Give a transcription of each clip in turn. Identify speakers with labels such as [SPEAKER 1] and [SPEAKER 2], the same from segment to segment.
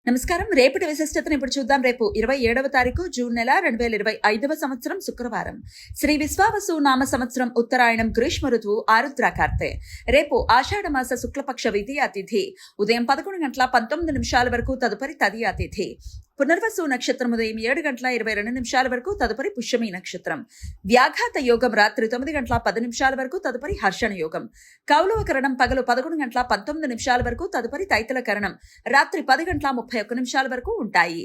[SPEAKER 1] నమస్కారం. రేపటి విశిష్టతను ఇప్పుడు చూద్దాం. రేపు 27వ తారీఖు జూన్ నెల 2025వ సంవత్సరం శుక్రవారం. శ్రీ విశ్వావసు నామ సంవత్సరం ఉత్తరాయణం గ్రీష్మ ఋతువు ఆరుద్ర కార్తె. రేపు ఆషాఢ మాస శుక్లపక్ష విధియ తిథి ఉదయం 11:19 వరకు, తదుపరి తదియ తిథి. పునర్వసు నక్షత్రం ఉదయం 7:22 వరకు, తదుపరి పుష్యమి నక్షత్రం. వ్యాఘాత యోగం రాత్రి 9:10 వరకు, తదుపరి హర్షణ యోగం. కౌలవ కరణం పగలు 11:19 వరకు, తదుపరి తైతల కరణం రాత్రి 10:31 వరకు ఉంటాయి.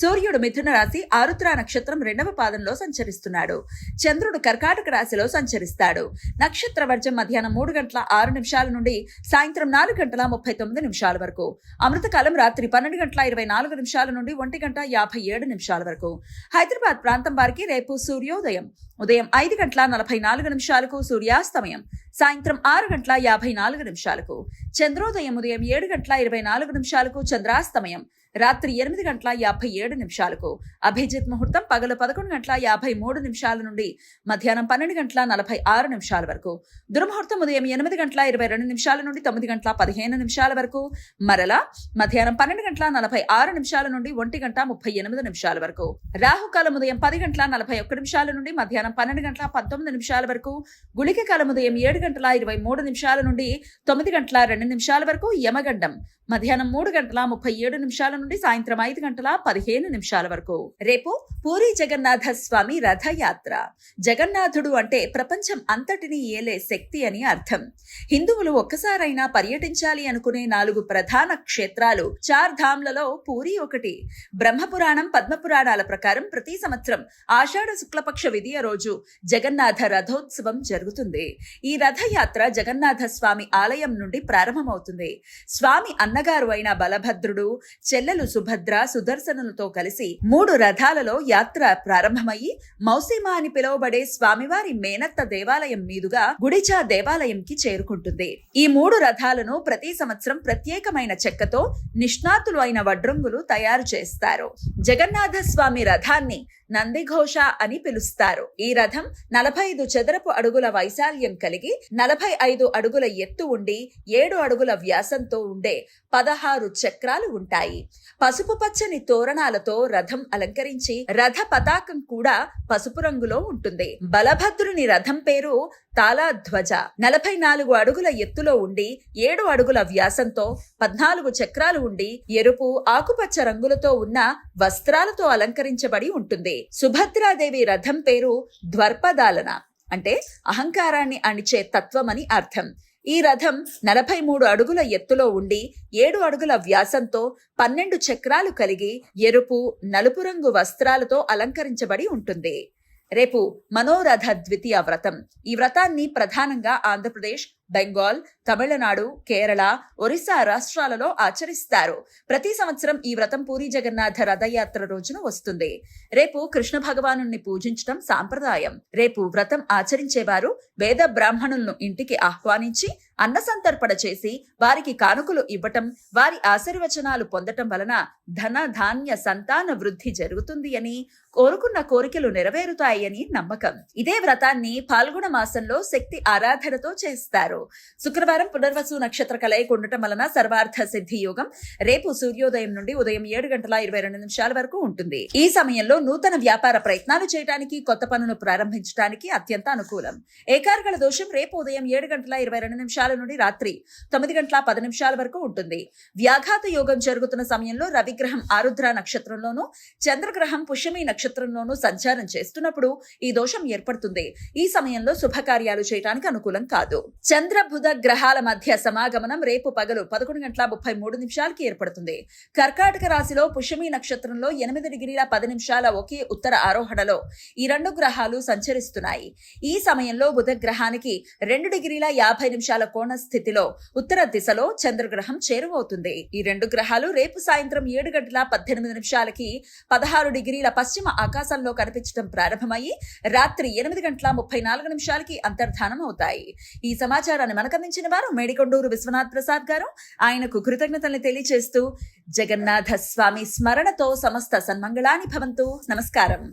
[SPEAKER 1] సూర్యుడు మిథున రాశి ఆరుద్ర నక్షత్రం 2వ పాదంలో సంచరిస్తున్నాడు. చంద్రుడు కర్కాటక రాశిలో సంచరిస్తాడు. నక్షత్ర వర్జం మధ్యాహ్నం 3:06 నుండి సాయంత్రం 4:39 వరకు. అమృతకాలం రాత్రి 12:24 నుండి 1:57 వరకు. హైదరాబాద్ ప్రాంతం వారికి రేపు సూర్యోదయం ఉదయం 5:44 సూర్యాస్తమయం సాయంత్రం 6:54. చంద్రోదయం ఉదయం 7:24 చంద్రాస్తమయం రాత్రి 8:57. అభిజిత్ ముహూర్తం పగలు 11:53 నుండి మధ్యాహ్నం 12:46 వరకు. దుర్ముహూర్తం ఉదయం 8:22 నుండి 9:15 వరకు. మరలా మధ్యాహ్నం 12:46 నుండి 1:38 వరకు. రాహుకాలం ఉదయం 10:41 నుండి మధ్యాహ్నం 12:19 వరకు. గుళిక కాలం ఉదయం 7:23 నుండి 9:02 వరకు. యమగండం మధ్యాహ్నం 3:37 నుండి సాయంత్రం 5:15 వరకు. రేపు పూరి జగన్నాథ స్వామి రథయాత్ర. జగన్నాథుడు అంటే ప్రపంచం అంతటినీ ఏలే శక్తి అని అర్థం. హిందువులు ఒక్కసారైనా పర్యటించాలి అనుకునే 4 ప్రధాన క్షేత్రాలు చార్ధామ్లలో పూరి ఒకటి. బ్రహ్మపురాణం, పద్మపురాణాల ప్రకారం ప్రతి సంవత్సరం ఆషాఢ శుక్లపక్ష విధియ రోజు జగన్నాథ రథోత్సవం జరుగుతుంది. ఈ రథయాత్ర జగన్నాథ స్వామి ఆలయం నుండి ప్రారంభమవుతుంది. స్వామి అన్నగారు అయిన బలభద్రుడు, చెల్లెలు సుభద్ర, సుదర్శనులతో కలిసి 3 రథాలలో యాత్ర ప్రారంభమయ్యి మౌసిమా అని పిలువబడే స్వామివారి మేనత్త దేవాలయం మీదుగా గుడిచా దేవాలయంకి చేరుకుంటుంది. ఈ 3 రథాలను ప్రతి సంవత్సరం ప్రత్యేకమైన చెక్కతో నిష్ణాతులు అయిన వడ్రంగులు తయారు చేస్తారు. జగన్నాథ స్వామి రథాన్ని నందిఘోష అని పిలుస్తారు. ఈ రథం 45 చదరపు అడుగుల వైశాల్యం కలిగి 45 అడుగుల ఎత్తు ఉండి 7 అడుగుల వ్యాసంతో ఉండే 16 చక్రాలు ఉంటాయి. పసుపు పచ్చని తోరణాలతో రథం అలంకరించి రథ పతాకం కూడా పసుపు రంగులో ఉంటుంది. బలభద్రుని రథం పేరు తాళధ్వజ. 44 అడుగుల ఎత్తులో ఉండి 7 అడుగుల వ్యాసంతో 14 చక్రాలు ఉండి ఎరుపు, ఆకుపచ్చ రంగులతో ఉన్న వస్త్రాలతో అలంకరించబడి ఉంటుంది. సుభద్రాదేవి రథం పేరు ధ్వర్పదాలన, అంటే అహంకారాన్ని అణిచే తత్వమని అర్థం. ఈ రథం 43 అడుగుల ఎత్తులో ఉండి 7 అడుగుల వ్యాసంతో 12 చక్రాలు కలిగి ఎరుపు, నలుపు రంగు వస్త్రాలతో అలంకరించబడి ఉంటుంది. రేపు మనోరథ ద్వితీయ వ్రతం. ఈ వ్రతాన్ని ప్రధానంగా ఆంధ్రప్రదేశ్, బెంగాల్, తమిళనాడు, కేరళ, ఒరిస్సా రాష్ట్రాలలో ఆచరిస్తారు. ప్రతి సంవత్సరం ఈ వ్రతం పూరి జగన్నాథ రథయాత్ర రోజున వస్తుంది. రేపు కృష్ణ భగవానుణ్ణి పూజించడం సాంప్రదాయం. రేపు వ్రతం ఆచరించేవారు వేద బ్రాహ్మణులను ఇంటికి ఆహ్వానించి అన్నసంతర్పణ చేసి వారికి కానుకలు ఇవ్వటం, వారి ఆశీర్వచనాలు పొందటం వలన ధన ధాన్య సంతాన వృద్ధి జరుగుతుంది అని, కోరుకున్న కోరికలు నెరవేరుతాయి అని నమ్మకం. ఇదే వ్రతాన్ని పాల్గొన మాసంలో శక్తి ఆరాధనతో చేస్తారు. శుక్రవారం పునర్వసు నక్షత్ర కలయిక ఉండటం వలన సర్వార్థ సిద్ధి యోగం రేపు సూర్యోదయం నుండి ఉదయం 7:22 వరకు ఉంటుంది. ఈ సమయంలో నూతన వ్యాపార ప్రయత్నాలు చేయడానికి, కొత్త పనులు ప్రారంభించడానికి అత్యంత అనుకూలం. ఏకార్గళ దోషం రేపు ఉదయం 7:22 నుండి రాత్రి 9:10 వరకు ఉంటుంది. వ్యాఘాత యోగం జరుగుతున్న సమయంలో రవిగ్రహం ఆరుద్ర నక్షత్రంలోనూ, చంద్రగ్రహం పుష్యమి నక్షత్రంలోనూ సంచారం చేస్తున్నప్పుడు ఈ దోషం ఏర్పడుతుంది. ఈ సమయంలో శుభకార్యాలు చేయడానికి అనుకూలం కాదు. చంద్ర బుధ గ్రహాల మధ్య సమాగమనం రేపు పగలు 11:33 ఏర్పడుతుంది. కర్కాటక రాశిలో పుష్యమి నక్షత్రంలో 8:10 ఒకే ఉత్తర ఆరోహణలో ఈ 2 గ్రహాలు సంచరిస్తున్నాయి. ఈ సమయంలో బుధ గ్రహానికి 2:50 కోణ స్థితిలో ఉత్తర దిశలో చంద్రగ్రహం చేరువవుతుంది. ఈ 2 గ్రహాలు రేపు సాయంత్రం 7:18 16 పశ్చిమ ఆకాశంలో కనిపించడం ప్రారంభమయ్యి రాత్రి 8:34 అంతర్ధానం అవుతాయి. ఈ సమాచారాన్ని మనకందించిన వారు మేడికొండూరు విశ్వనాథ్ ప్రసాద్ గారు. ఆయనకు కృతజ్ఞతలు తెలియజేస్తూ జగన్నాథ స్వామి స్మరణతో సమస్త సన్మంగళాని భవంతు. నమస్కారం.